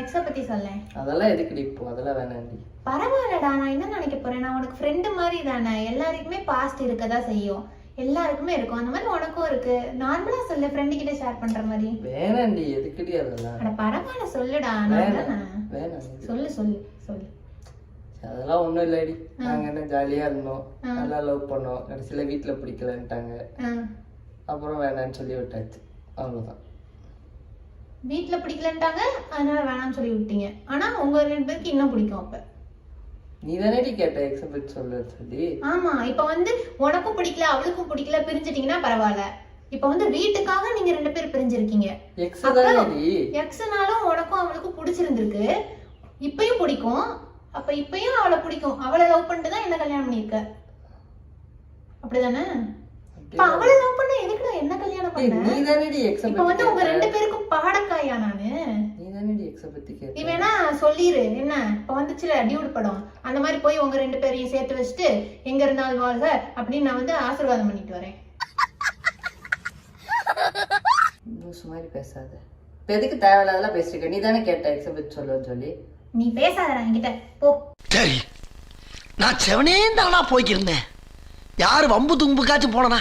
எக்ஸ பத்தி சொல்லேன். அதெல்லாம் எதுக்குடி இப்போ? அதெல்லாம் வேணாண்டி. பரவாயில்லடா, நான் என்ன நினைக்க போறேன், நான் உனக்கு ஃப்ரெண்டு மாதிரி தானே. எல்லாருக்குமே பாஸ்ட் இருக்கதான் செய்யும், எல்லாருக்குமே இருக்கும். அந்த மாதிரி உனக்கும் இருக்கு. நார்மலா சொல்லு, ஃப்ரெண்டு கிட்ட ஷேர் பண்ற மாதிரி. வேணாண்டி, எதுக்குடி அதெல்லாம்? அட பரவாயில்ல சொல்லுடா. வேணாம் சொல்லு சொல்லு சொல்லு. அதெல்லாம் ஒண்ணும் இல்லடி. நாங்க என்ன ஜாலியா இருந்தோம், நல்லா லவ் பண்ணோம். கடைசியில வீட்டுல பிடிக்கலன்ட்டாங்க, அப்புறம் வேணான்னு சொல்லி விட்டாச்சு. அவ்வளவுதான். வீட்டுல பிடிக்கலன்ட்டாங்க, அதனால வேணாம்னு சொல்லி விட்டீங்க. ஆனா உங்க 2 பேருக்கு இன்னும் பிடிக்கும். அப்ப நீ தானடி கேட்ட எக்ஸப்ட் சொல்லு சொல்லி. ஆமா, இப்ப உனக்கும் பிடிக்கல அவளுக்கும் பிடிக்கல, பிரிஞ்சிட்டீங்கன்னா பரவாயில்ல. இப்ப வீட்டுக்காக நீங்க 2 பேரும் பிரிஞ்சிருக்கீங்க. எக்ஸ்னாலும் உனக்கும் அவளுக்கும் பிடிச்சிருந்திருக்கு, இப்பயும் பிடிக்கும். அப்ப இப்பயும் அவளை பிடிக்கும். அவளை லவ் பண்ணிட்டு தான் என்ன கல்யாணம் பண்ணிருக்க, அப்படிதானே? இப்ப அவளை லவ் பண்ண எதுக்குடா என்ன கல்யாணம் பண்ண? நீ தானடி எக்ஸப்ட். இப்ப உங்க 2 பேருக்கும் பாடக்காயா நானு? நீ தானடி எக்ஸப்ட் கேட்ட. நீ வேணா சொல்லிரு. என்ன இப்ப வந்துச்சுல டியூட் படம், அந்த மாதிரி போய் உங்க 2 பேரையும் சேர்த்து வச்சுட்டு எங்க இருந்தாலும் வாழ்க அப்படின்னு நான் ஆசீர்வாதம் பண்ணிட்டு வரேன். சும்மாரி பேசாத. இப்ப எதுக்கு தேவையில்லாதெல்லாம் பேசிருக்க? நீ தானே கேட்ட எக்ஸப்ட் சொல்லுன்னு சொல்லி. நீ பேசாதடா என்கிட்ட போ. சரி, நான் செவனே தானா போய்க்கிருந்தேன். யாரு வம்பு தும்புக்காச்சும் போனனா?